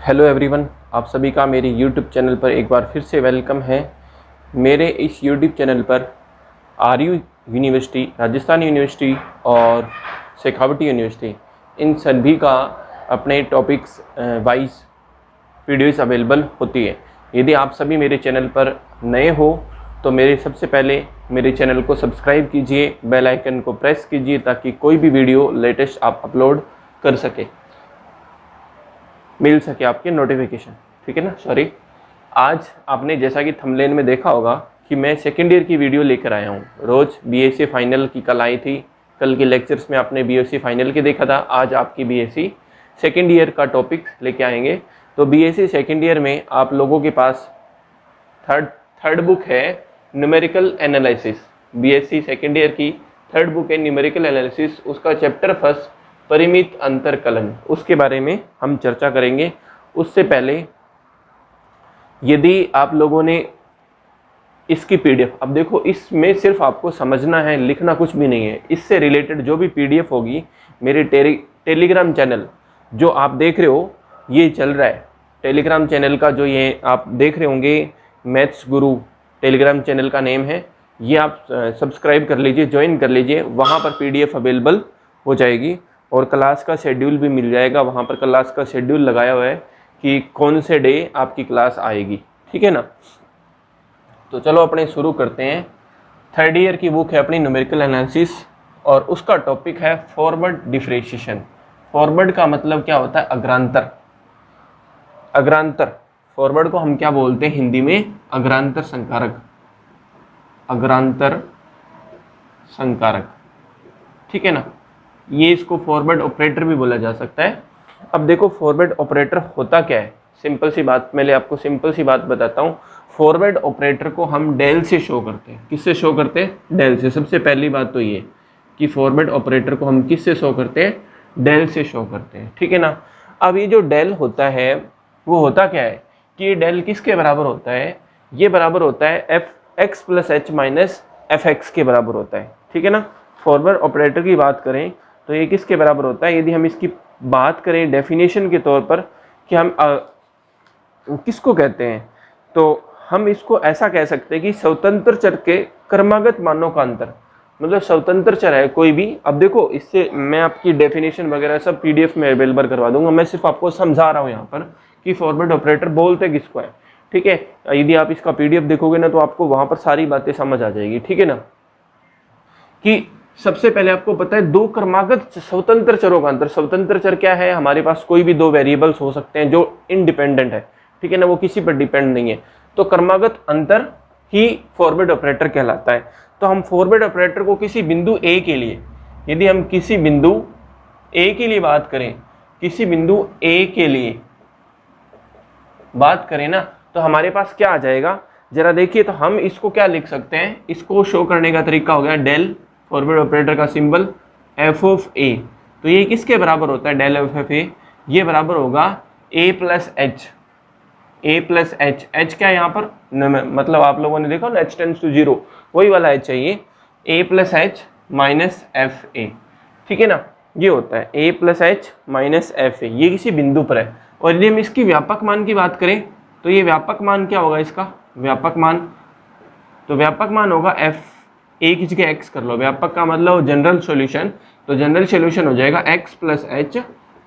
Hello everyone, आप सभी का मेरे यूट्यूब चैनल पर एक बार फिर से वेलकम है। मेरे इस यूट्यूब चैनल पर आरयू यूनिवर्सिटी, राजस्थान यूनिवर्सिटी और शेखावटी यूनिवर्सिटी, इन सभी का अपने टॉपिक्स वाइज वीडियोस अवेलेबल होती है। यदि आप सभी मेरे चैनल पर नए हो तो सबसे पहले मेरे चैनल को सब्सक्राइब कीजिए, बेल आइकन को प्रेस कीजिए ताकि कोई भी वीडियो लेटेस्ट आप अपलोड कर सके, मिल सके आपके नोटिफिकेशन। ठीक है ना। सॉरी, आज आपने जैसा कि थंबनेल में देखा होगा कि मैं सेकेंड ईयर की वीडियो लेकर आया हूँ। रोज़ बीएससी फाइनल की कल आई थी, कल के लेक्चर्स में आपने बीएससी फाइनल के देखा था। आज आपकी बीएससी सेकेंड ईयर का टॉपिक लेके आएंगे। तो बीएससी सेकेंड ईयर में आप लोगों के पास थर्ड बुक है numerical analysis. BSc second year की थर्ड बुक है न्यूमेरिकल एनालिसिस। उसका चैप्टर फर्स्ट परिमित अंतरकलन, उसके बारे में हम चर्चा करेंगे। उससे पहले यदि आप लोगों ने इसकी पीडीएफ, अब देखो इसमें सिर्फ आपको समझना है, लिखना कुछ भी नहीं है। इससे रिलेटेड जो भी पीडीएफ होगी मेरे टेलीग्राम चैनल जो आप देख रहे हो, ये चल रहा है टेलीग्राम चैनल का, जो ये आप देख रहे होंगे मैथ्स गुरु टेलीग्राम चैनल का नेम है। ये आप सब्सक्राइब कर लीजिए, ज्वाइन कर लीजिए, वहाँ पर पीडीएफ अवेलेबल हो जाएगी और क्लास का शेड्यूल भी मिल जाएगा। वहाँ पर क्लास का शेड्यूल लगाया हुआ है कि कौन से डे आपकी क्लास आएगी। ठीक है ना। तो चलो अपने शुरू करते हैं। थर्ड ईयर की बुक है अपनी न्यूमेरिकल एनालिसिस और उसका टॉपिक है फॉरवर्ड डिफरेंशिएशन। फॉरवर्ड का मतलब क्या होता है? अग्रांतर। अग्रांतर, फॉरवर्ड को हम क्या बोलते हैं हिंदी में? अग्रांतर संकारक। अग्रांतर संकारक, ठीक है ना। ये इसको फॉरवर्ड ऑपरेटर भी बोला जा सकता है। अब देखो फॉरवर्ड ऑपरेटर होता क्या है, सिंपल सी बात, पहले आपको सिंपल सी बात बताता हूँ। फॉरवर्ड ऑपरेटर को हम डेल से शो करते हैं। किससे शो करते हैं? डेल से। सबसे पहली बात तो ये कि फॉरवर्ड ऑपरेटर को हम किससे शो करते हैं? डेल से शो करते हैं। ठीक है ना। अब ये जो डेल होता है वो होता क्या है कि ये डेल किसके बराबर होता है? ये बराबर होता है F x plus H minus F x के बराबर होता है। ठीक है ना। फॉरवर्ड ऑपरेटर की बात करें तो ये किसके बराबर होता है? यदि हम इसकी बात करें डेफिनेशन के तौर पर कि हम किसको कहते हैं, तो हम इसको ऐसा कह सकते हैं कि स्वतंत्र चर के क्रमागत मानों का अंतर। मतलब स्वतंत्र चर है कोई भी। अब देखो इससे मैं आपकी डेफिनेशन वगैरह सब पीडीएफ में अवेलेबल करवा दूंगा। मैं सिर्फ आपको समझा रहा हूँ यहाँ पर कि फॉरवर्ड ऑपरेटर बोलते किसको है। ठीक है। यदि आप इसका पीडीएफ देखोगे ना तो आपको वहाँ पर सारी बातें समझ आ जाएगी। ठीक है ना। कि सबसे पहले आपको पता है दो क्रमागत स्वतंत्र चरों का अंतर। स्वतंत्र चर क्या है? हमारे पास कोई भी दो वेरिएबल्स हो सकते हैं जो इंडिपेंडेंट है। ठीक है ना, वो किसी पर डिपेंड नहीं है। तो क्रमागत अंतर ही फॉरवर्ड ऑपरेटर कहलाता है। तो हम फॉरवर्ड ऑपरेटर को किसी बिंदु ए के लिए, यदि हम किसी बिंदु ए के लिए बात करें, किसी बिंदु ए के लिए बात करें ना, तो हमारे पास क्या आ जाएगा जरा देखिए। तो हम इसको क्या लिख सकते हैं? इसको शो करने का तरीका हो गया डेल, फॉरवर्ड ऑपरेटर का सिंबल एफ ऑफ ए। तो ये किसके बराबर होता है? डेल एफ ए। ये बराबर होगा a plus h. A plus h, h क्या है यहाँ पर? मतलब आप लोगों ने देखा ना एच टेंड्स टू जीरो, वही वाला एच चाहिए। A plus H minus F A. ठीक है ना। ये होता है A plus H minus F A. ये किसी बिंदु पर है। और यदि हम इसकी व्यापक मान की बात करें तो ये व्यापक मान क्या होगा? इसका व्यापक मान, तो व्यापक मान होगा एफ ए की जगह एक्स कर लो। व्यापक का मतलब जनरल सॉल्यूशन, तो जनरल सॉल्यूशन हो जाएगा x plus H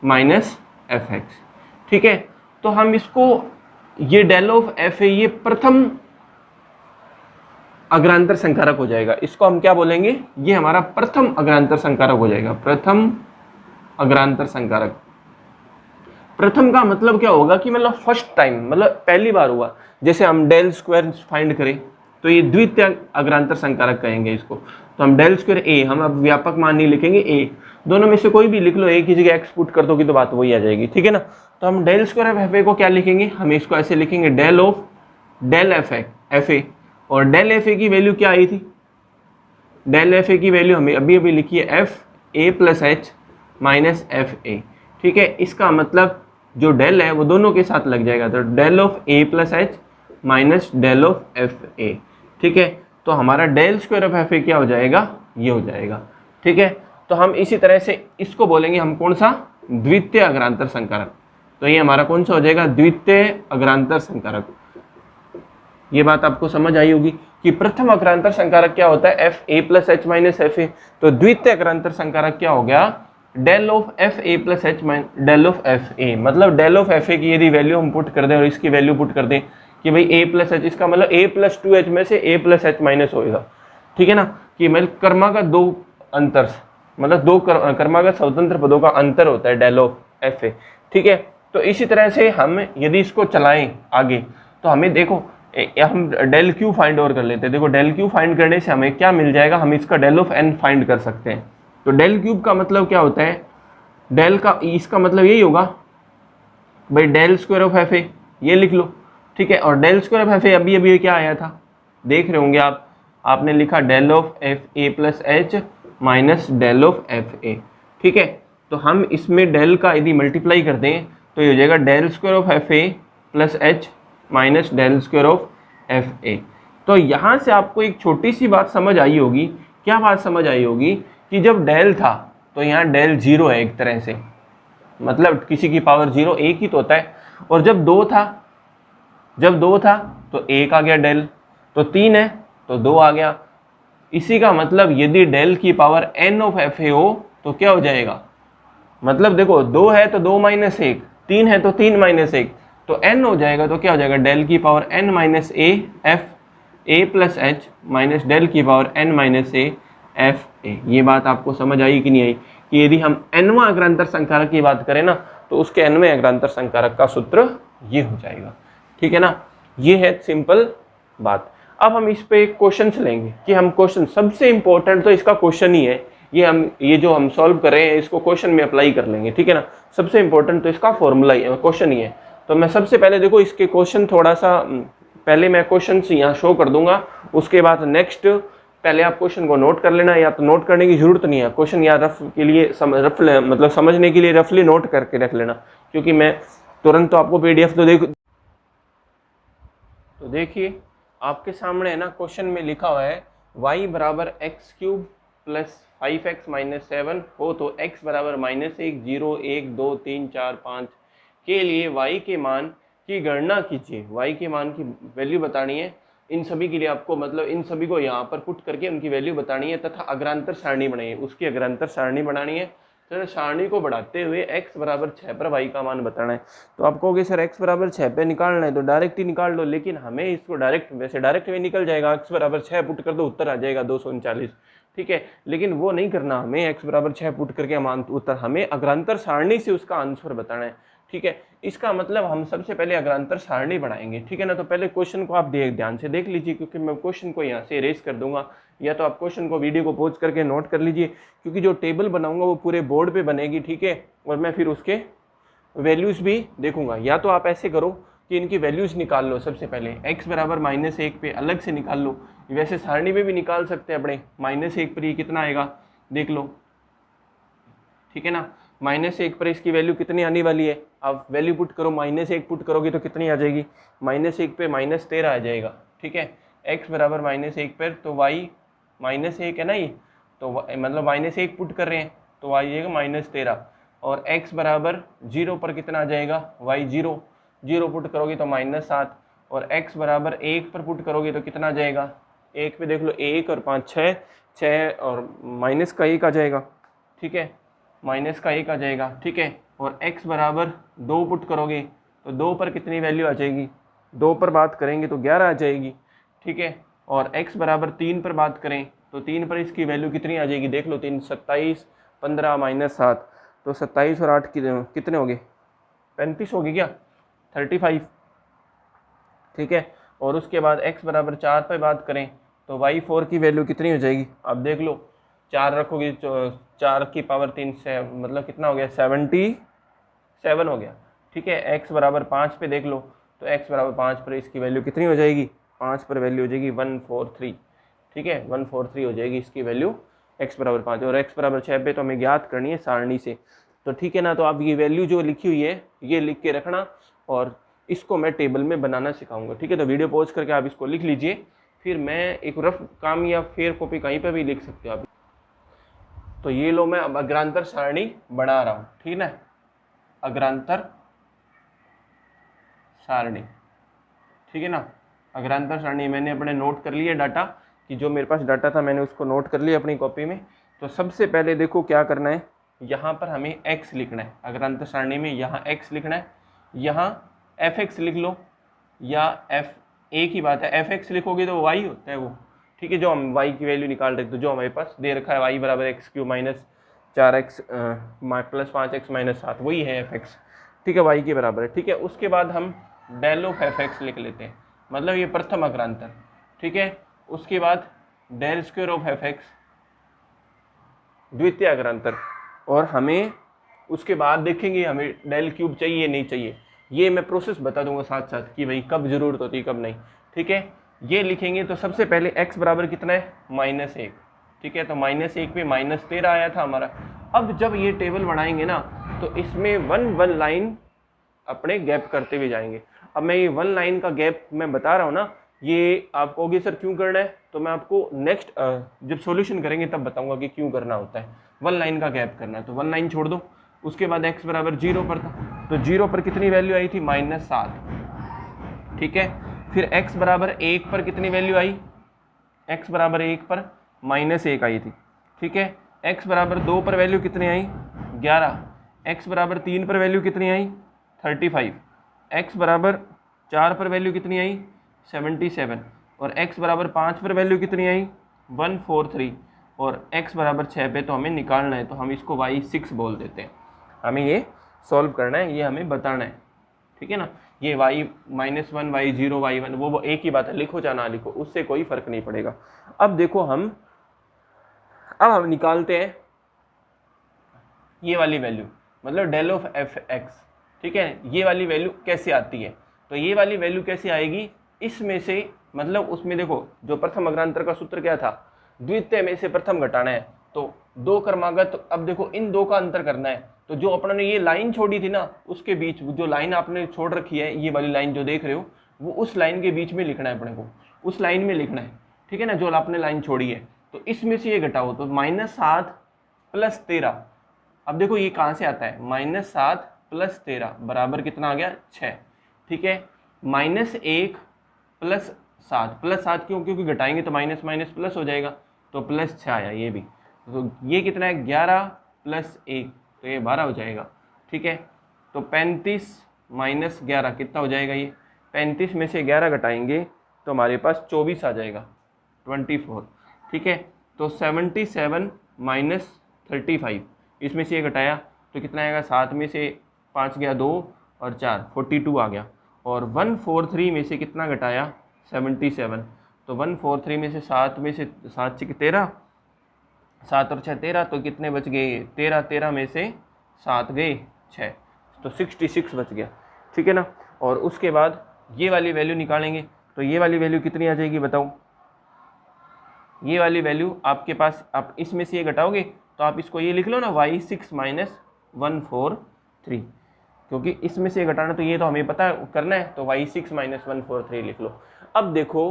minus F x. ठीक है। तो हम इसको, ये डेल ऑफ एफ ए ये प्रथम अग्रांतर संकारक हो जाएगा। इसको हम क्या बोलेंगे? ये हमारा प्रथम अग्रांतर संकारक हो जाएगा। प्रथम अग्रांतर संकारक। प्रथम का मतलब क्या होगा कि मतलब फर्स्ट टाइम, मतलब पहली बार हुआ। जैसे हम डेल स्क्वायर फाइंड करें तो ये द्वितीय अग्रांतर संकारक कहेंगे इसको। तो हम डेल स्क्वायर ए, हम अब व्यापक मान नहीं लिखेंगे, ए, दोनों में से कोई भी लिख लो, ए की जगह एक्स पुट कर दोगे तो बात वही आ जाएगी। ठीक है ना। तो हम डेल स्क्वायर एफ ए को क्या लिखेंगे? हम इसको ऐसे लिखेंगे del of del f a. और डेल एफ ए की वैल्यू क्या आई थी? डेल एफ ए की वैल्यू हमें अभी अभी लिखी है f A plus H minus F A. ठीक है। इसका मतलब जो डेल है वो दोनों के साथ लग जाएगा। तो del of a plus H minus del of f ए। ठीक है। तो हमारा del square of f a क्या हो जाएगा? ये हो जाएगा। ठीक है। तो हम इसी तरह से इसको बोलेंगे हम कौन सा? द्वितीय अग्रांतर संकारक। तो ये हमारा कौन सा हो जाएगा, द्वितीय अग्रांतर संकारक। ये बात आपको समझ आई होगी कि प्रथम अग्रांतर संकारक क्या होता है, f A plus H minus F a. तो द्वितीय अग्रांतर संकारक क्या हो गया, del of f A plus H minus del of f a. मतलब डेल ऑफ एफ ए की यदि वैल्यू हम पुट कर दें और इसकी वैल्यू पुट कर दें कि भाई ए प्लस एच, इसका मतलब ए प्लस टू एच में से ए प्लस एच माइनस होएगा, ठीक है ना, कि मतलब क्रमागत दो अंतर, मतलब दो क्रमागत स्वतंत्र पदों का अंतर होता है डेल ऑफ एफ ए, ठीक है। तो इसी तरह से हम यदि इसको चलाएं आगे तो हमें देखो हम डेल क्यू फाइंड और कर लेते हैं। देखो डेल क्यू फाइंड करने से हमें क्या मिल जाएगा, हम इसका डेल ऑफ एन फाइंड कर सकते हैं। तो डेल क्यूब का मतलब क्या होता है, डेल का इसका मतलब यही होगा भाई डेल स्क्वायर ऑफ एफ ए, ये लिख लो, ठीक है। और del square of f a अभी अभी क्या आया था, देख रहे होंगे आप, आपने लिखा del of f A plus H minus del of f ए, ठीक है। तो हम इसमें डेल का यदि मल्टीप्लाई कर दें तो ये हो जाएगा del square of f A plus H minus del square of f a. तो यहाँ से आपको एक छोटी सी बात समझ आई होगी, क्या बात समझ आई होगी कि जब डेल था तो यहाँ डेल जीरो है एक तरह से, मतलब किसी की पावर जीरो एक ही तो होता है। और जब दो था तो एक आ गया डेल, तो तीन है तो दो आ गया। इसी का मतलब यदि डेल की power n of f a हो तो क्या हो जाएगा, मतलब देखो दो है तो दो माइनस एक, तीन है तो तीन माइनस एक, तो एन हो जाएगा तो क्या हो जाएगा, डेल की power N minus A F A plus H minus del की power N minus A F ए। ये बात आपको समझ आई कि नहीं आई कि यदि हम एनवां अग्रांतर संकारक की बात करें ना तो उसके एनवें अग्रांतर संकारक का सूत्र ये हो जाएगा, ठीक है ना। ये है सिंपल बात। अब हम इस पे क्वेश्चंस लेंगे कि हम क्वेश्चन, सबसे इंपॉर्टेंट तो इसका क्वेश्चन ही है, ये जो हम सॉल्व कर रहे हैं इसको क्वेश्चन में अप्लाई कर लेंगे, ठीक है ना। सबसे इंपॉर्टेंट तो इसका फॉर्मूला ही है, क्वेश्चन ही है। तो मैं सबसे पहले देखो इसके क्वेश्चन थोड़ा सा पहले मैं क्वेश्चन यहाँ शो कर दूंगा, उसके बाद नेक्स्ट पहले आप क्वेश्चन को नोट कर लेना, या तो नोट करने की जरूरत नहीं है, क्वेश्चन या रफ के लिए मतलब समझने के लिए रफली नोट करके रख लेना, क्योंकि मैं तुरंत तो आपको पीडीएफ तो देखिए आपके सामने है ना, क्वेश्चन में लिखा हुआ है y बराबर x cube plus 5x minus 7 हो तो x बराबर माइनस 1 0 1 2 3 4 5 के लिए y के मान की गणना कीजिए। y के मान की वैल्यू बतानी है, इन सभी के लिए आपको मतलब इन सभी को यहाँ पर पुट करके उनकी वैल्यू बतानी है तथा अग्रांतर सारणी बनाइए, उसकी अग्रांतर सारणी बनानी है। तो सारणी को बढ़ाते हुए x बराबर 6 पर y का मान बताना है। तो आप कहोगे सर x बराबर 6 पे निकालना है तो डायरेक्ट ही निकाल लो, लेकिन हमें इसको डायरेक्ट, वैसे डायरेक्ट में निकल जाएगा, x बराबर 6 पुट कर दो उत्तर आ जाएगा 239, ठीक है। लेकिन वो नहीं करना, हमें x बराबर 6 पुट करके मान उत्तर, हमें अग्रांतर सारणी से उसका आंसर बताना है, ठीक है। इसका मतलब हम सबसे पहले अग्रांतर सारणी बनाएंगे, ठीक है ना। तो पहले क्वेश्चन को आप ध्यान से देख लीजिए, क्योंकि मैं क्वेश्चन को यहाँ से इरेज कर दूंगा, या तो आप क्वेश्चन को वीडियो को पॉज करके नोट कर लीजिए, क्योंकि जो टेबल बनाऊंगा वो पूरे बोर्ड पे बनेगी, ठीक है। और मैं फिर उसके वैल्यूज भी देखूंगा, या तो आप ऐसे करो कि इनकी वैल्यूज निकाल लो सबसे पहले, x बराबर माइनस 1 पे अलग से निकाल लो, वैसे सारणी में भी निकाल सकते हैं अपने, माइनस 1 पर ये कितना आएगा देख लो, ठीक है ना। माइनस 1 पर इसकी वैल्यू कितनी आने वाली है, आप वैल्यू पुट करो, माइनस 1 पुट करोगे तो कितनी आ जाएगी, माइनस 1 पे माइनस 13 आ जाएगा, ठीक है। x बराबर माइनस 1 पर तो y माइनस 1 है ना, ये तो मतलब माइनस 1 पुट कर रहे हैं तो y आएगा माइनस 13, और x बराबर 0 पर कितना आ जाएगा, y 0 पुट करोगे तो माइनस 7, और x बराबर 1 पर पुट करोगे तो कितना आ जाएगा, 1 पे देख लो 1 और 5 6 और माइनस का 1 आ जाएगा, ठीक है, माइनस का 1 आ जाएगा, ठीक है। और x बराबर 2 पुट करोगे तो 2 पर कितनी वैल्यू आ जाएगी, 2 पर बात करेंगे तो 11 आ जाएगी, ठीक है। और x बराबर 3 पर बात करें तो 3 पर इसकी वैल्यू कितनी आ जाएगी देख लो, 3 27 15 माइनस 7, तो 27 और 8 कितने हो गए 35 हो गए क्या, 35, ठीक है। और उसके बाद x बराबर 4 पर बात करें तो y4 की वैल्यू कितनी हो जाएगी, अब देख लो 4 रखोगे, 4 की पावर 3 से मतलब कितना हो गया 77 हो गया, ठीक है। x बराबर 5 पे देख लो तो x बराबर 5 पर इसकी वैल्यू कितनी हो जाएगी, 5 पर वैल्यू हो जाएगी 143, ठीक है, 143 हो जाएगी इसकी वैल्यू x बराबर 5, और x बराबर 6 पे तो हमें ज्ञात करनी है सारणी से, तो ठीक है ना। तो आप ये वैल्यू जो लिखी हुई है ये लिख के रखना, और इसको मैं टेबल में बनाना सिखाऊंगा, ठीक है। तो वीडियो पॉज करके आप इसको लिख लीजिए, फिर मैं एक रफ काम या फेयर कॉपी कहीं पर भी लिख सकते हो आप। तो ये लो मैं अब अग्रांतर सारणी बना रहा हूँ, ठीक है ना, अग्रांतर सारणी, ठीक है ना। अग्रांतर सारणी मैंने अपने नोट कर लिया डाटा, कि जो मेरे पास डाटा था मैंने उसको नोट कर लिया अपनी कॉपी में। तो सबसे पहले देखो क्या करना है, यहाँ पर हमें x लिखना है, अग्रांतर सारणी में यहाँ x लिखना है, यहाँ fx लिख लो, या f एक ही बात है, fx लिखोगे तो y होता है वो, ठीक है, जो हम y की वैल्यू निकाल रहे थे, जो हमारे पास दे रखा है y बराबर x³ minus 4x plus 5x minus 7, वही है fx, ठीक है, y के बराबर है, ठीक है। उसके बाद हम डेल ऑफ fx लिख लेते हैं, मतलब ये प्रथम अग्रांतर, ठीक है। उसके बाद डेल स्क्वायर ऑफ fx द्वितीय अग्रांतर, और हमें उसके बाद देखेंगे हमें डेल क्यूब चाहिए नहीं चाहिए, ये मैं प्रोसेस बता दूंगा साथ साथ कि भाई कब जरूरत होती है कब नहीं, ठीक है। ये लिखेंगे तो सबसे पहले x बराबर कितना है, -1, ठीक है। तो -1 पे -13 आया था हमारा। अब जब ये टेबल बढ़ाएंगे ना तो इसमें वन लाइन अपने गैप करते हुए जाएंगे। अब मैं ये 1 लाइन का गैप मैं बता रहा हूँ ना, ये आप कहोगे सर क्यों करना है, तो मैं आपको नेक्स्ट जब सॉल्यूशन करेंगे तब बताऊंगा कि क्यों करना होता है। 1 लाइन का गैप करना है तो 1 लाइन छोड़ दो। उसके बाद x बराबर 0 पर था, तो 0 पर कितनी वैल्यू आई थी, -7, ठीक है। फिर x बराबर 1 पर कितनी वैल्यू आई, x बराबर 1 पर -1 आई थी, ठीक है। x बराबर 2 पर वैल्यू कितनी आई, 11, x बराबर 3 पर वैल्यू कितनी आई, 35, x बराबर 4 पर वैल्यू कितनी आई, 77, और x बराबर 5 पर वैल्यू कितनी आई, 143, और x बराबर 6 पे तो हमें निकालना है, तो हम इसको y6 बोल देते हैं। हमें ये सॉल्व करना है, ये हमें बताना है, ठीक है ना। ये y -1 y0 y1 वो एक ही बात है, लिखो चाहे ना लिखो उससे कोई फर्क नहीं पड़ेगा। अब देखो अब हम निकालते हैं ये वाली वैल्यू, मतलब डेल ऑफ fx, ठीक है। ये वाली वैल्यू कैसे आती है, तो ये वाली वैल्यू कैसे आएगी, इसमें से मतलब उसमें देखो जो प्रथम अग्रांतर का सूत्र क्या था, द्वितीय में से प्रथम घटाना है, तो 2 क्रमागत। तो अब देखो इन 2 का अंतर करना है, तो जो अपने ने ये लाइन छोड़ी थी ना उसके बीच, जो लाइन आपने छोड़ रखी है ये वाली लाइन जो देख रहे हो, वो उस लाइन के बीच में लिखना है अपने को, उस लाइन में लिखना है, ठीक है ना, जो आपने लाइन छोड़ी है। तो इसमें से ये घटाओ तो -7 + 13। अब देखो ये कहाँ से आता है, -7 + 13 बराबर कितना आ गया, 6, ठीक है। -1 + 7 क्यों, क्योंकि घटाएंगे तो माइनस माइनस प्लस हो जाएगा, तो +6 आया ये भी। तो ये कितना है, 11 + 1, तो ये 12 हो जाएगा, ठीक है। तो 35 - 11 कितना हो जाएगा, ये 35 में से 11 घटाएंगे तो हमारे पास 24 आ जाएगा, 24, ठीक है। तो 77 - 35, इसमें से ये घटाया तो कितना आएगा, 7 में से 5 गया 2 और 4 42 आ गया। और 143 में से कितना घटाया, 77, तो 143 में से 7 में से 7 6 13, 7 और 6 13, तो कितने बच गए, 13 में से 7 गए 6, तो 66 बच गया, ठीक है ना। और उसके बाद ये वाली वैल्यू निकालेंगे, तो ये वाली वैल्यू कितनी आ जाएगी बताओ, ये वाली वैल्यू आपके पास, आप इसमें से ये घटाओगे तो आप इसको ये लिख लो ना, y6 - 143, क्योंकि इसमें से घटाना तो ये तो हमें पता करना है, तो y6 - 143 लिख लो। अब देखो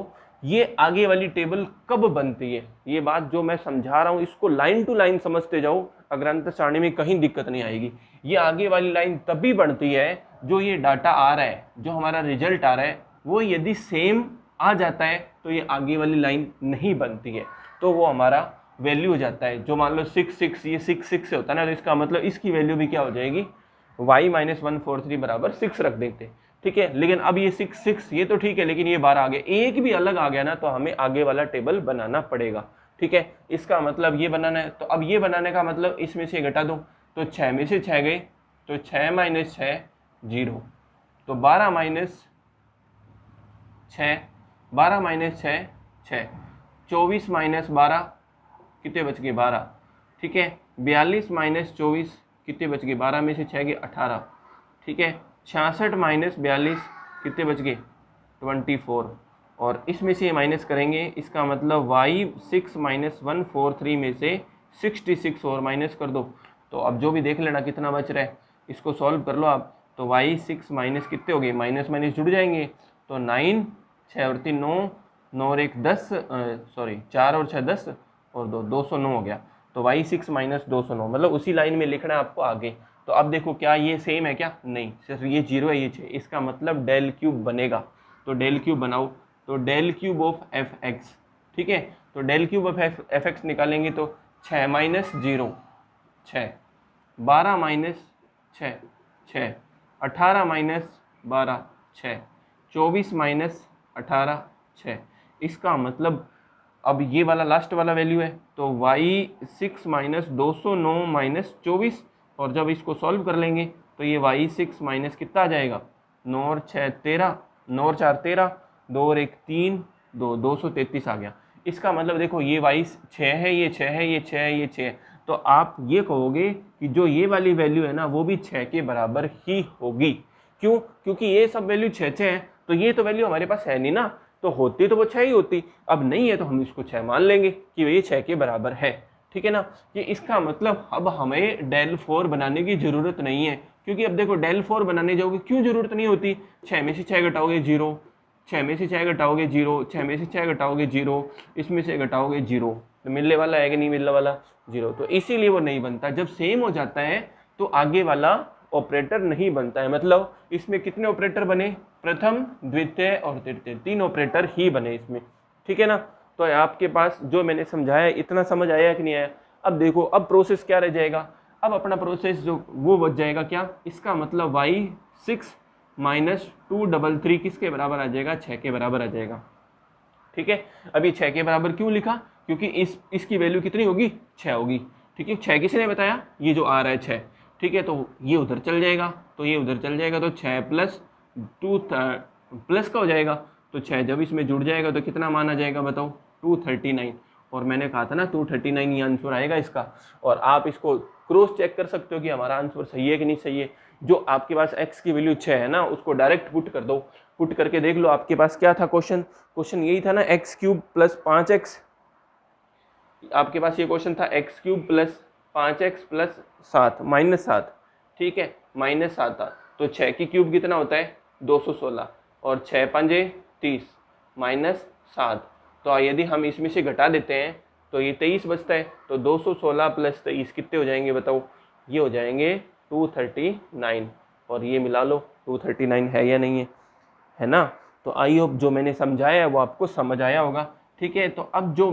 ये आगे वाली टेबल कब बनती है, ये बात जो मैं समझा रहा हूँ इसको लाइन टू लाइन समझते जाओ, अग्रांतर सारणी में कहीं दिक्कत नहीं आएगी। ये आगे वाली लाइन तभी बनती है जो ये डाटा आ रहा है, जो हमारा रिजल्ट आ रहा है वो यदि सेम आ जाता है तो ये आगे वाली लाइन नहीं बनती है, तो वो हमारा वैल्यू हो जाता है। जो मान लो 6 6 ये 6 6 से होता है ना, तो इसका मतलब इसकी वैल्यू भी क्या हो जाएगी, y - 143 बराबर 6 रख देते, ठीक है। लेकिन अब ये 6 6 ये तो ठीक है, लेकिन ये 12 आ गया, एक भी अलग आ गया ना तो हमें आगे वाला टेबल बनाना पड़ेगा, ठीक है। इसका मतलब ये बनाना है, तो अब ये बनाने का मतलब इसमें से घटा दो, तो 6 में से 6 गए, तो 6 - 6 0, तो 12 - 6 12 - 6 6, 24 - 12 कितने बच गए, 12, ठीक है। 42 - 24 कितने बच गए, 12 में से 6 गए 18, ठीक है। 66 - 42 कितने बच गए, 24, और इसमें से माइनस करेंगे, इसका मतलब y6 - 143 में से 66 और माइनस कर दो, तो अब जो भी देख लेना कितना बच रहा है, इसको सॉल्व कर लो आप, तो y6 माइनस कितने हो गए, माइनस माइनस जुड़ जाएंगे, तो 9 6 और 3 9 9 और 1 10 सॉरी 4 और 6 10 और 2 209 हो गया, तो y6 - 209, मतलब उसी लाइन में लिखना है आपको आगे। तो अब देखो क्या ये सेम है क्या, नहीं, सिर्फ ये 0 है ये 6, इसका मतलब डेल क्यूब बनेगा। तो डेल क्यूब बनाओ, तो del cube of f x, ठीक है, तो del cube of f x निकालेंगे तो 6 माइनस 0 6, 12 माइनस 6 6, 18 माइनस 12 6, 24 माइनस 18 6। इसका मतलब अब ये वाला लास्ट वाला वैल्यू है तो y6 माइनस 209 माइनस 24, और जब इसको सॉल्व कर लेंगे तो ये y6 माइनस कितना आ जाएगा, 9 और 6 13, 9 और 4 13, 2 और 1 3, 233 आ गया। इसका मतलब देखो ये y 6 है, ये 6 है, ये 6 है, ये 6 है, तो आप ये कहोगे कि जो ये वाली वैल्यू है ना वो भी 6 के बराबर ही होगी। क्यों, क्योंकि ये सब वैल्यू 6 है, तो ये तो वैल्यू हमारे पास है नहीं ना, तो होती तो वो 6 ही होती, अब नहीं है तो हम इसको 6 मान लेंगे कि ये 6 के बराबर है, ठीक है ना। ये इसका मतलब अब हमें डेल 4 बनाने की ज़रूरत नहीं है, क्योंकि अब देखो डेल 4 बनाने जाओगे क्यों ज़रूरत नहीं होती, 6 में से 6 घटाओगे 0, 6 में से 6 घटाओगे 0, 6 में से 6 घटाओगे 0, इसमें से घटाओगे 0, तो मिलने वाला है कि नहीं मिलने वाला 0, तो इसीलिए वो नहीं बनता। जब सेम हो जाता है तो आगे वाला ऑपरेटर नहीं बनता है, मतलब इसमें कितने ऑपरेटर बने, प्रथम द्वितीय और तृतीय, 3 ऑपरेटर ही बने इसमें, ठीक है ना। तो आपके पास जो मैंने समझाया इतना समझ आया कि नहीं आया। अब देखो अब प्रोसेस क्या रह जाएगा, अब अपना प्रोसेस जो वो बच जाएगा क्या, इसका मतलब y6 माइनस 233 किसके बराबर आ जाएगा, 6 के बराबर आ जाएगा, ठीक है। अभी 6 के बराबर क्यों लिखा, क्योंकि इसकी वैल्यू कितनी होगी, 6 होगी, ठीक है। 6 किसी ने बताया, ये जो आ रहा है 6, ठीक है, तो ये उधर चल जाएगा, तो ये उधर चल जाएगा, तो 6 प्लस 2 प्लस का हो जाएगा, तो 6 जब इसमें जुड़ जाएगा तो कितना मान आ जाएगा बताओ, 239, और मैंने कहा था ना 239 ये आंसर आएगा इसका। और आप इसको क्रॉस चेक कर सकते हो कि हमारा आंसर सही है कि नहीं सही है। जो आपके पास x की वैल्यू 6 है ना उसको डायरेक्ट पुट कर दो, पुट करके देख लो आपके पास क्या था क्वेश्चन यही था ना, एक्स क्यूब प्लस 5x, आपके पास ये क्वेश्चन था x cube plus 5x plus 7 minus 7, ठीक है, माइनस 7 था, तो 6 की क्यूब कितना होता है 216, और 6 पंजे 30 माइनस 7, तो यदि हम इसमें से घटा देते हैं तो ये 23 बचता है, तो 216 प्लस 23 कितने हो जाएंगे बताओ, ये हो जाएंगे 239, और ये मिला लो 239 है या नहीं है ना। तो आई होप जो मैंने समझाया है वो आपको समझ आया होगा, ठीक है। तो अब जो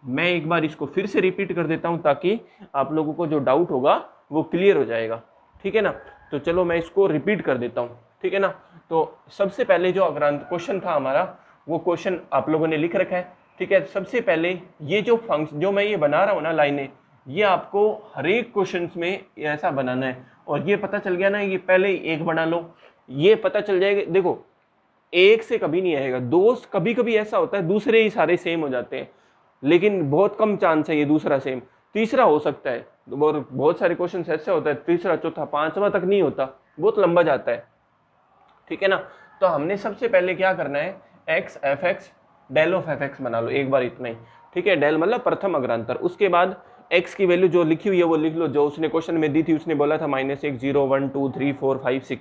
मैं एक बार इसको फिर से रिपीट कर देता हूं ताकि आप लोगों को जो डाउट होगा वो क्लियर हो जाएगा, ठीक है ना। तो चलो मैं इसको रिपीट कर देता हूं, ठीक है ना। तो सबसे पहले जो अग्रांत क्वेश्चन था हमारा वो क्वेश्चन आप लोगों ने लिख रखा है, ठीक है। सबसे पहले ये जो फंक्शन जो मैं ये बना रहा हूँ ना लाइनें, ये आपको हर एक क्वेश्चन में ऐसा बनाना है, और ये पता चल गया ना, ये पहले एक बना लो, ये पता चल जाएगा। देखो एक से कभी नहीं आएगा, दो कभी कभी ऐसा होता है दूसरे ही सारे सेम हो जाते हैं, लेकिन बहुत कम चांस है ये दूसरा सेम, तीसरा हो सकता है, और बहुत सारे क्वेश्चन ऐसे होता है तीसरा चौथा पांचवा तक नहीं होता, बहुत लंबा जाता है, ठीक है ना। तो हमने सबसे पहले क्या करना है, x f x del of f x बना लो एक बार, इतना ही, ठीक है। डेल मतलब प्रथम अग्रांतर, उसके बाद एक्स की वैल्यू जो लिखी हुई है वो लिख लो, जो उसने क्वेश्चन में दी थी, उसने बोला था -1 0 1 2 3 4 5 6,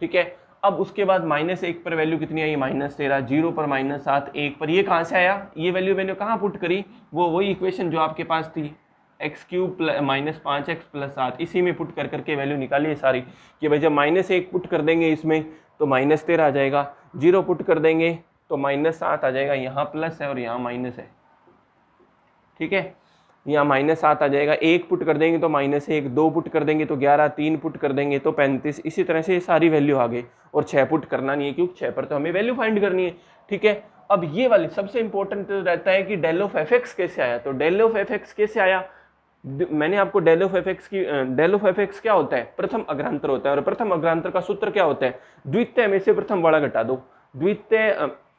ठीक है। अब उसके बाद -1 पर वैल्यू कितनी आई, -13, 0 पर -7, 1 पर, ये कहाँ से आया, ये वैल्यू मैंने कहाँ पुट करी, वो वही इक्वेशन जो आपके पास थी, एक्स क्यूब -5x प्लस 7, इसी में पुट कर करके वैल्यू निकाली है सारी, कि भाई जब -1 पुट कर देंगे इसमें तो -13 आ जाएगा, 0 पुट कर देंगे तो -7 आ जाएगा, यहाँ प्लस है और यहाँ माइनस है, ठीक है, यहाँ -7 आ जाएगा, 1 पुट कर देंगे तो -1, 2 पुट कर देंगे तो 11, 3 पुट कर देंगे तो 35, इसी तरह से ये सारी वैल्यू आ गई, और 6 पुट करना नहीं है क्योंकि 6 पर तो हमें वैल्यू फाइंड करनी है, ठीक है। अब ये वाली सबसे इंपॉर्टेंट रहता है कि डेल ऑफ एफ एक्स कैसे आया, तो डेल ऑफ एफ एक्स कैसे आया, मैंने आपको डेल ऑफ एफ एक्स क्या होता है, प्रथम अग्रांतर होता है, और प्रथम अग्रांतर का सूत्र क्या होता है, द्वितीय में से प्रथम वाला घटा दो, द्वितीय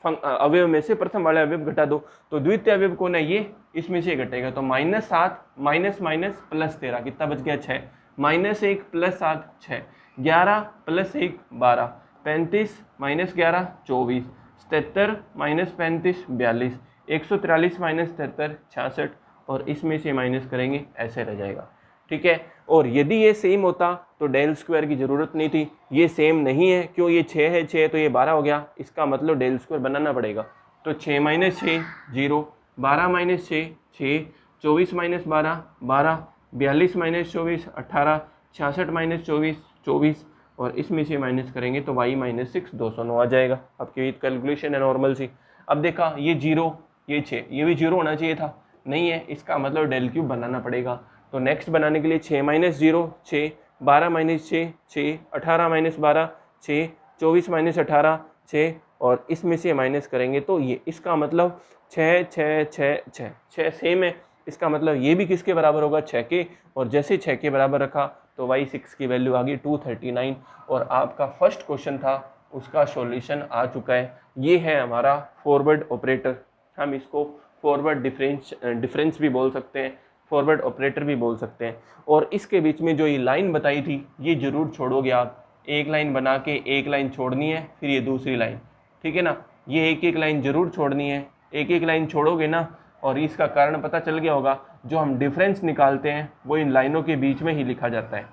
अवयव में से प्रथम वाला अवयव घटा दो, तो द्वितीय अवयव कौन है, ये इसमें से घटेगा, तो -7 माइनस माइनस प्लस 13 कितना बच गया, 6, -1 प्लस 7 6, 11 प्लस 1 12, 35 -11 24, 77 -35 42, 143 -73 66, और इसमें से माइनस करेंगे ऐसे रह जाएगा, ठीक है। और यदि ये सेम होता तो डेल स्क्वायर की जरूरत नहीं थी, ये सेम नहीं है, क्यों, ये 6 है, 6 तो ये 12 हो गया, इसका मतलब डेल स्क्वायर बनाना पड़ेगा, तो 6 - 6 0, 12 - 6 6, 24 - 12 12, 42 - 24 18, 66 माइनस 24 24, और इसमें से माइनस करेंगे तो y माइनस 6 209 आ जाएगा। आपकी विद कैलकुलेशन है नॉर्मल सी। अब देखा ये 0 ये 6, ये भी 0 होना चाहिए था, नहीं है, इसका मतलब डेल क्यूब बनाना पड़ेगा। तो नेक्स्ट बनाने के लिए 6 माइनस 0 6, 12 माइनस 6 6, 18 माइनस 12 6, 24 माइनस 18 6, और इसमें से माइनस करेंगे तो ये, इसका मतलब 6 6 6 6 6 सेम है, इसका मतलब ये भी किसके बराबर होगा 6 के, और जैसे 6 के बराबर रखा तो y6 की वैल्यू आ गई 239, और आपका फर्स्ट क्वेश्चन था उसका सॉल्यूशन आ चुका है। ये है हमारा फॉरवर्ड ऑपरेटर, हम इसको फॉरवर्ड डिफरेंस भी बोल सकते हैं, फॉरवर्ड ऑपरेटर भी बोल सकते हैं। और इसके बीच में जो ये लाइन बताई थी ये जरूर छोड़ोगे आप, एक लाइन बना के एक लाइन छोड़नी है, फिर ये दूसरी लाइन, ठीक है ना, ये एक एक लाइन जरूर छोड़नी है, एक एक लाइन छोड़ोगे ना, और इसका कारण पता चल गया होगा, जो हम डिफरेंस निकालते हैं वो इन लाइनों के बीच में ही लिखा जाता है,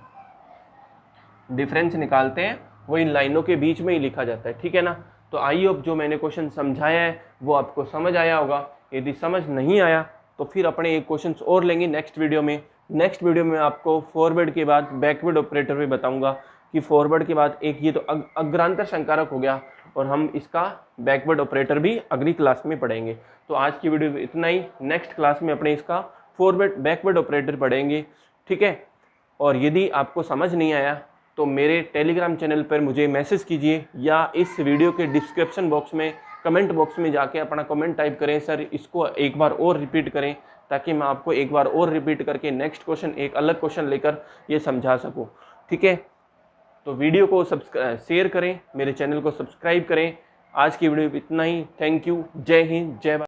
डिफरेंस निकालते हैं वो इन लाइनों के बीच में ही लिखा जाता है, ठीक है ना। तो आई होप जो मैंने क्वेश्चन समझाया है वो आपको समझ आया होगा। यदि समझ नहीं आया तो फिर अपने एक क्वेश्चन और लेंगे नेक्स्ट वीडियो में। नेक्स्ट वीडियो में आपको फॉरवर्ड के बाद बैकवर्ड ऑपरेटर भी बताऊंगा कि फॉरवर्ड के बाद एक ये तो अग्रांतर संकारक हो गया, और हम इसका बैकवर्ड ऑपरेटर भी अगली क्लास में पढ़ेंगे। तो आज की वीडियो में इतना ही, नेक्स्ट क्लास में अपने इसका फॉरवर्ड बैकवर्ड ऑपरेटर पढ़ेंगे, ठीक है। और यदि आपको समझ नहीं आया तो मेरे टेलीग्राम चैनल पर मुझे मैसेज कीजिए, या इस वीडियो के डिस्क्रिप्शन बॉक्स में कमेंट बॉक्स में जाके अपना कमेंट टाइप करें, सर इसको एक बार और रिपीट करें, ताकि मैं आपको एक बार और रिपीट करके नेक्स्ट क्वेश्चन एक अलग क्वेश्चन लेकर ये समझा सकूं, ठीक है। तो वीडियो को शेयर करें, मेरे चैनल को सब्सक्राइब करें। आज की वीडियो इतना ही, थैंक यू, जय हिंद, जय भारत।